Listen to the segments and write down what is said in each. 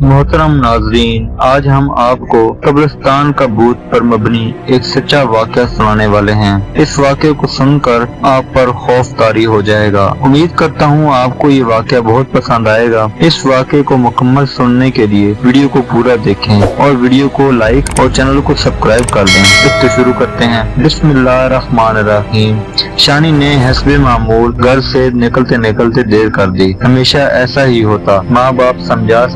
मोहतरम नाजरीन, आज हम आपको कब्रिस्तान का भूत पर मबनी एक सच्चा वाक़या सुनाने वाले हैं। इस वाक़े को सुनकर आप पर खौफ तारी हो जाएगा। उम्मीद करता हूँ आपको ये वाक़या बहुत पसंद आएगा। इस वाक़े को मुकम्मल सुनने के लिए वीडियो को पूरा देखें और वीडियो को लाइक और चैनल को सब्सक्राइब कर दें। तो शुरू करते हैं। बिस्मिल्लाहिर्रहमानिर्रहीम। शानी ने हस्बे मामूल घर से निकलते निकलते देर कर दी। हमेशा ऐसा ही होता। माँ बाप समझा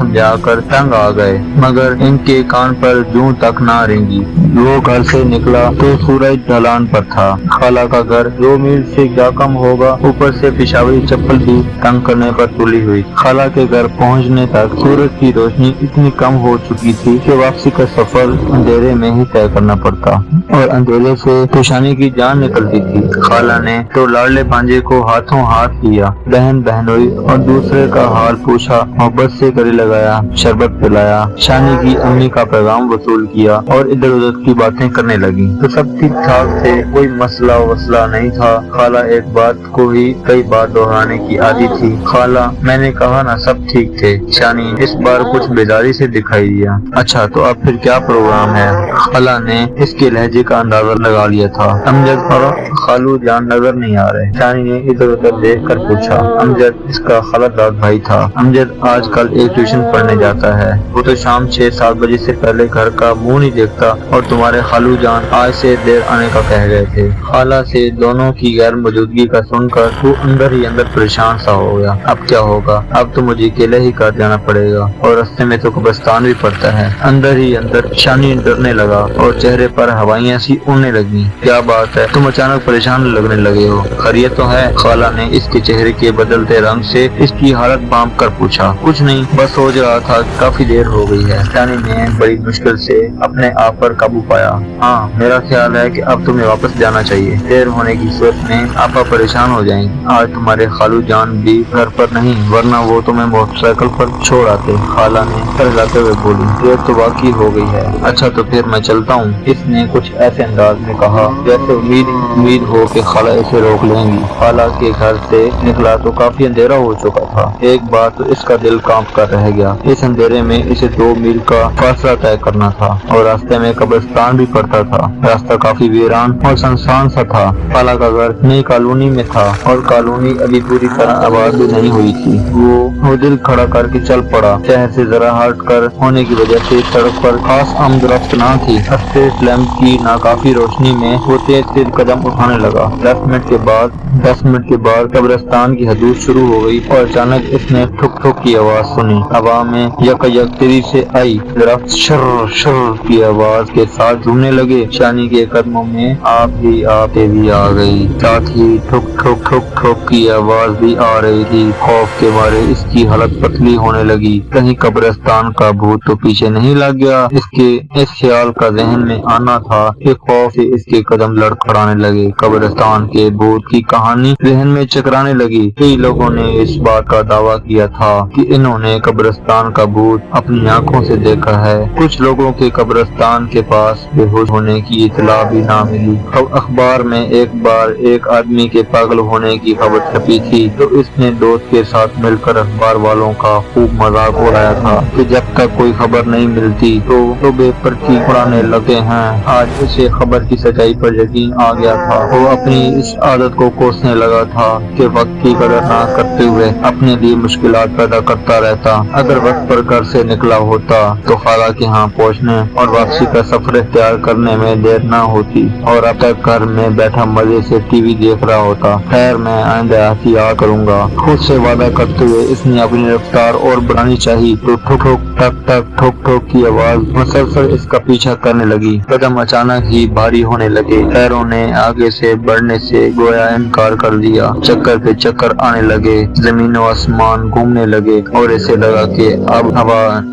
कर तंग आ गए, मगर इनके कान पर जूं तक ना रेंगी। वो घर से निकला तो सूरज ढलान पर था। खाला का घर 2 मील से क्या कम होगा, ऊपर से पेशावरी चप्पल भी तंग करने पर तुली हुई। खाला के घर पहुंचने तक सूरज की रोशनी इतनी कम हो चुकी थी कि वापसी का सफर अंधेरे में ही तय करना पड़ता और अंधेरे से पेशानी की जान निकलती थी। खाला ने तो लाडले भांजे को हाथों हाथ लिया, बहन बहनोई और दूसरे का हाल पूछा, मोहब्बत से गले लगाया, शरबत पिलाया, शानी की अम्मी का पैगाम वसूल किया और इधर उधर की बातें करने लगी। तो सब ठीक ठाक थे, कोई मसला वसला नहीं था। खाला एक बात को ही कई बार दोहराने की आदी थी। खाला, मैंने कहा ना सब ठीक थे। शानी इस बार कुछ बेदारी से दिखाई दिया। अच्छा, तो अब फिर क्या प्रोग्राम है? खाला ने इसके लहजे का अंदाजा लगा लिया था। अमजद और खालू जान नजर नहीं आ रहे। शानी ने इधर उधर देख कर पूछा। अमजद इसका खलतदार भाई था। अमजद आजकल एक ट्यूशन पढ़ने जाता है। वो तो शाम 6-7 बजे से पहले घर का मुंह नहीं देखता और तुम्हारे खालू जान आज से देर आने का कह गए थे। खाला से दोनों की गैर मौजूदगी का सुनकर वो अंदर ही अंदर परेशान सा हो गया। अब क्या होगा? अब तो मुझे अकेले ही घर जाना पड़ेगा और रास्ते में तो कब्रिस्तान भी पड़ता है। अंदर ही अंदर शानी डरने लगा और चेहरे पर हवाइयां सी उड़ने लगी। क्या बात है, तुम अचानक परेशान लगने लगे हो? खैरियत तो है? खाला ने इसके चेहरे के बदलते रंग से इसकी हालत भांप कर पूछा। कुछ नहीं, बस सोच रहा था काफी देर हो गई है। शानी ने बड़ी मुश्किल से अपने आप पर काबू पाया। हाँ, मेरा ख्याल है कि अब तुम्हें वापस जाना चाहिए। देर होने की सूरत में आपा परेशान हो जाएंगे। आज तुम्हारे खालू जान भी घर पर नहीं, वरना वो तुम्हें मोटरसाइकिल पर छोड़ आते। खाला ने सहलाते हुए बोली। देर तो वाकई हो गई है। अच्छा, तो फिर मैं चलता हूँ। इसने कुछ ऐसे अंदाज में कहा जैसे उम्मीद हो कि खाला इसे रोक लेंगी। खाला के घर से निकला तो काफी अंधेरा हो चुका था। एक बार तो इसका दिल कांप कर रह गया। इस अंधेरे में इसे 2 मील का फासला तय करना था और रास्ते में कब्रिस्तान भी पड़ता था। रास्ता काफी वीरान और सुनसान सा था। खाला का घर नई कॉलोनी में था और कॉलोनी अभी पूरी तरह आबाद भी नहीं हुई थी। वो दिल खड़ा करके चल पड़ा। शहर से जरा हट कर होने की वजह से सड़क पर खास आमदरफ्त न थी। स्ट्रीट लैंप की नाकाफी रोशनी में वो तेज कदम उठाने लगा। 10 मिनट के बाद कब्रिस्तान की हदूद शुरू हो गई और अचानक इसने ठुक ठुक की आवाज सुनी। हवा में यकयक तेजी से आई। दरख्त शर शर की आवाज के साथ झूमने लगे। शानी के कदमों में आप भी आ गई। साथ ही ठुक ठुक ठुक ठुक की आवाज भी आ रही थी। खौफ के मारे इसकी हालत पतली होने लगी। कहीं कब्रिस्तान का भूत तो पीछे नहीं लग गया। इसके इस ख्याल का जहन में आना था कि खौफ से इसके कदम लड़खड़ाने लगे। कब्रिस्तान के भूत की कहानी जहन में चकराने लगी। कई लोगों ने इस बात का दावा किया था कि इन्होंने कब्रिस्तान का भूत अपनी आंखों से देखा है। कुछ लोगों के कब्रिस्तान के पास बेहोश होने की इतला भी ना मिली। अब अखबार में एक बार एक आदमी के पागल होने की खबर छपी थी तो इसने दोस्त के साथ मिलकर अखबार वालों का खूब मजाक उड़ाया था कि जब तक कोई खबर नहीं मिलती तो बेपरती उड़ाने लगे हैं। आज उसे खबर की सच्चाई पर यकीन आ गया था। वो अपनी इस आदत को कोसने लगा था कि वक्त की कदर न करते हुए अपने लिए मुश्किलात पैदा करता रहता। अगर वक्त पर घर से निकला होता तो खाला के यहाँ पहुँचने और वापसी का सफर इख्तियार करने में देर न होती और अब तक घर में बैठा मजे से टीवी देख रहा होता। खैर, मैं आइंदा एहतियात करूँगा। खुद से वादा करते हुए इसने अपनी रफ्तार और बढ़ानी चाहिए तो ठुक ठुक टक टक ठुक ठुक की आवाज मुसलसल इसका पीछा करने लगी। कदम अचानक ही भारी होने लगे। पैरों ने आगे से बढ़ने से गोया इनकार कर दिया। चक्कर पे चक्कर आने लगे। जमीन और आसमान घूमने लगे और ऐसे लगा कि अब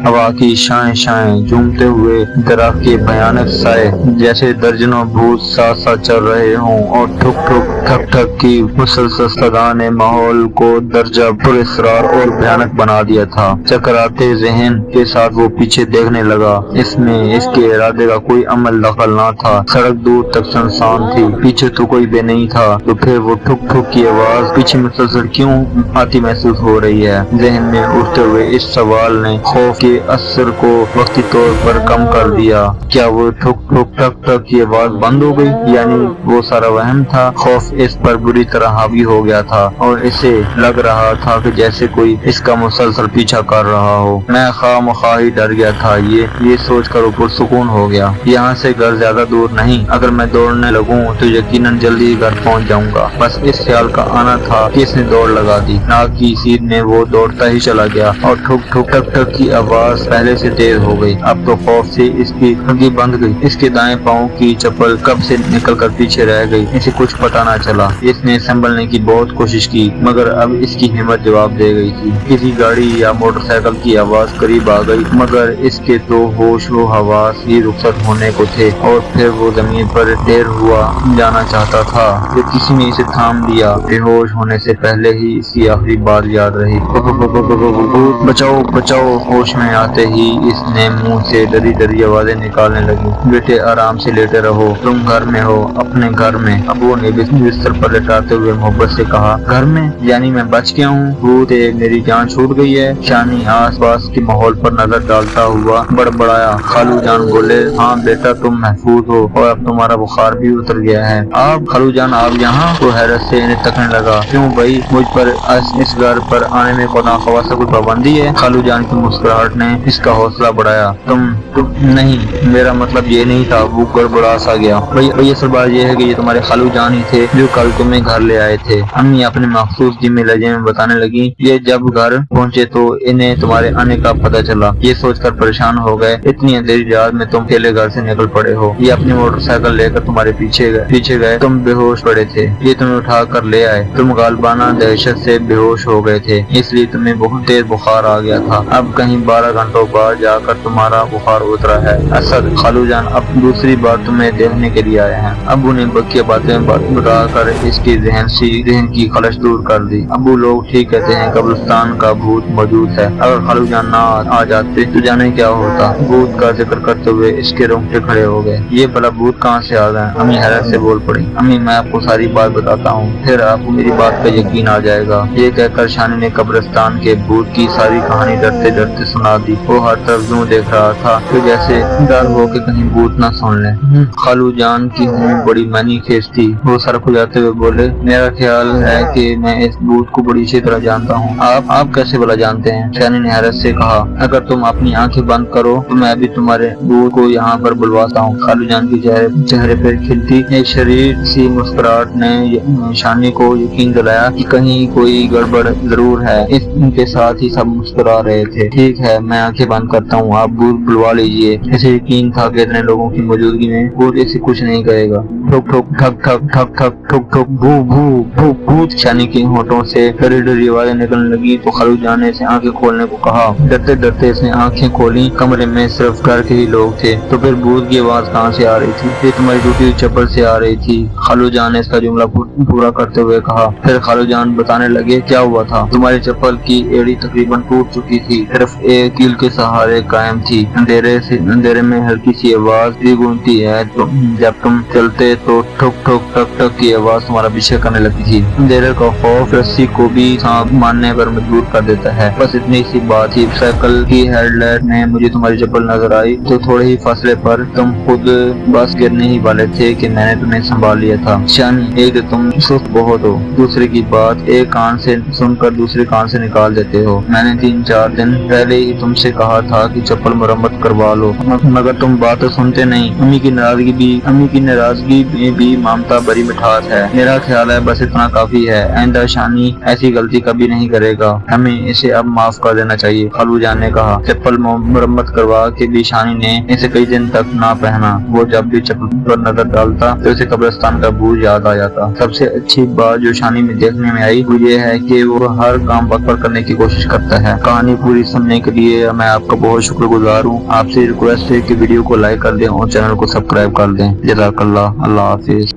हवा की शाएं झूमते हुए दरख्त के भयानक साए जैसे दर्जनों भूत साथ साथ चल रहे हों और ठुक ठुक ठक ठक की मुसलसल सदा ने माहौल को दर्जा पुरस्कार और भयानक बना दिया था। चकराते जहन के साथ वो पीछे देखने लगा। इसमें इसके इरादे का कोई अमल दखल ना था। सड़क दूर तक सुनसान थी। पीछे तो कोई भी नहीं था। तो फिर वो ठुक ठुक की आवाज पीछे मुसलसल क्यों आती महसूस महसूस हो रही है। जहन में उठते हुए इस सवाल ने खौफ के असर को वक्ती तौर पर कम कर दिया। क्या वो ठुक ठुक ठक ठक की आवाज बंद हो गई, यानी वो सारा वहम था? खौफ इस पर बुरी तरह हावी हो गया था और इसे लग रहा था कि जैसे कोई इसका मुसलसल पीछा कर रहा हो। मैं खामखा ही डर गया था। ये सोचकर ऊपर सुकून हो गया। यहाँ से घर ज्यादा दूर नहीं, अगर मैं दौड़ने लगूं तो यकीनन जल्दी ही घर पहुंच जाऊंगा। बस इस ख्याल का आना था कि इसने दौड़ लगा दी। नाक की सीध में वो दौड़ता ही चला गया और ठुक ठुक ठक ठक की आवाज पहले से तेज हो गई। अब तो खौफ से इसकी आंखें बंद गई। इसके दाएं पांव की चप्पल कब से निकलकर पीछे रह गई, इसे कुछ पता न चला। इसने संभलने की बहुत कोशिश की, मगर अब इसकी हिम्मत जवाब दे गई थी। किसी गाड़ी या मोटरसाइकिल की आवाज करीब आ गई, मगर इसके तो होश व हवास ही रुखसत होने को थे और फिर वो जमीन पर ढेर हुआ जाना चाहता था कि किसी ने इसे थाम दिया। बेहोश होने से पहले ही इसकी आखिरी बात याद रही, बचाओ बचाओ। होश में आते ही इसने मुंह से डरी डरी आवाजें निकालने लगी। बेटे आराम से लेटे रहो, तुम घर में हो, अपने घर में। अबू ने बिस्तर पर लेटाते हुए मोहब्बत से कहा। घर में? यानी मैं बच गया हूँ? भूत है, मेरी जान छूट गई है? शानी आस पास के माहौल पर नजर डालता हुआ बड़बड़ाया। खालू जान बोले, हाँ बेटा तुम महफूज हो और अब तुम्हारा बुखार भी उतर गया है। आप खालू जान आप यहाँ? तो हैरत से इन्हें तकने लगा। क्यों भाई, मुझ पर इस घर पर आने में खुदा खवा से कोई पाबंदी है? खालू जान की मुस्कुराहट ने इसका हौसला बढ़ाया। तुम नहीं, मेरा मतलब ये नहीं था। वो गड़बड़ा सा गया। भाई असल बात ये है कि ये तुम्हारे खालू जान ही थे जो कल तुम्हें घर ले आए थे। अम्मी अपने मखसूस जिम्मे लहजे में बताने लगी। ये जब घर पहुँचे तो इन्हें तुम्हारे आने का पता चला। ये सोचकर परेशान हो गए, इतनी अंधेरी रात में तुम अकेले घर से निकल पड़े हो। ये अपनी मोटरसाइकिल लेकर तुम्हारे पीछे गए। तुम बेहोश पड़े थे, ये तुम्हें उठा कर ले आए। तुम गालबाना दहशत से बेहोश हो गए थे, इसलिए तुम्हें बहुत तेज बुखार आ गया था। अब कहीं 12 घंटों बाद जाकर तुम्हारा बुखार उतरा है। असद, खालू जान अब दूसरी बार तुम्हें देखने के लिए आए हैं। अबू ने बकिया बातें बताकर इसकी जहन की खलश दूर कर दी। अबू लोग ठीक कहते हैं, कब्रिस्तान का भूत मौजूद है। अगर खालू जान ना आ जाते तो जाने क्या होता। भूत का जिक्र करते हुए इसके रोंगटे खड़े हो गए। ये भला भूत कहाँ से आ गए? अम्मी हैरत से बोल पड़ी। अम्मी मैं आपको सारी बात बताता हूँ, फिर आपको मेरी बात का यकीन आ जाएगा। ये कहकर शानी ने कब्रिस्तान के भूत की सारी कहानी डरते डरते सुना दी। वो हर तरफ यूं देख रहा था तो जैसे डर हो के कहीं भूत न सुन ले। खालू जान की मुंह बड़ी मनी खेस थी। वो सर खुजाते हुए बोले, मेरा ख्याल है कि मैं इस भूत को बड़ी अच्छी तरह जानता हूँ। आप कैसे भला जानते हैं? शानी ने हैरत से कहा। अगर तुम अपनी आंखें बंद करो तो मैं अभी तुम्हारे भूत को यहाँ पर बुलवाता हूँ। खालू जान की चेहरे पर खिलती एक शरीर सी मुस्कुराहट ने शानी को यकीन दिलाया कि कहीं कोई गड़बड़ जरूर है। इनके साथ ही सब मुस्कुरा रहे थे। ठीक है, मैं आंखें बंद करता हूँ, आप भूत बुलवा लीजिए। ऐसे यकीन था कि इतने लोगों की मौजूदगी में भूत इसे कुछ नहीं करेगा। ठुक ठुक ठक ठक ठक ठक ठुक ठुक भू भू भू भूत। शानी की होठों से डरी डरी आवाजें निकलने लगी तो खालू जान ने इसे आंखें खोलने को कहा। डरते डरते इसने आंखें खोली। कमरे में सिर्फ घर के ही लोग थे। तो फिर भूत की आवाज कहाँ से आ रही थी? ये तुम्हारी टूटी हुई चप्पल से आ रही थी। खालू जान ने इसका जुमला पूरा करते हुए कहा। फिर खालू जान बताने लगे, क्या हुआ था? तुम्हारी चप्पल की एड़ी तकरीबन टूट चुकी थी, सिर्फ एक कील के सहारे कायम थी। अंधेरे में हल्की सी आवाज भी गूंजती है तो जब तुम चलते तो ठुक ठुक टक टक की आवाज तुम्हारा पीछे करने लगती थी। अंधेरे का खौफ रस्सी को भी सांप मानने पर मजबूर कर देता है। बस इतनी सी बात थी। साइकिल की हेडलाइट में मुझे तुम्हारी चप्पल नजर आई तो थोड़े ही फासले पर तुम खुद बस गिरने ही वाले थे कि मैंने तुम्हें संभाल लिया था। शानी, एक तो तुम सुस्त बहुत हो, दूसरे की बात एक कान से सुनकर दूसरे कान से निकाल देते हो। मैंने 3-4 दिन पहले ही तुमसे कहा था कि चप्पल मरम्मत करवा लो, मगर तुम बात तो सुनते नहीं। अम्मी की नाराजगी में भी ममता बड़ी मिठास है। मेरा ख्याल है बस इतना काफी है। आइंदा शानी ऐसी गलती कभी नहीं करेगा। हमें इसे अब माफ कर देना चाहिए, खालू जान ने कहा। चप्पल मरम्मत करवा के भी शानी ने इसे कई दिन तक ना पहना। वो जब भी चप्पल पर नजर डालता तो उसे कब्रिस्तान का भूत याद आ जाता। सबसे अच्छी बात जो शानी में देखने में आई वो ये है कि वो हर काम वक्त पर करने की कोशिश करता है। कहानी पूरी सुनने के लिए मैं आपका बहुत शुक्रगुजार हूँ। आपसे रिक्वेस्ट है कि वीडियो को लाइक कर दें और चैनल को सब्सक्राइब कर दें। जज़ाकल्लाह। अल्लाह हाफिज।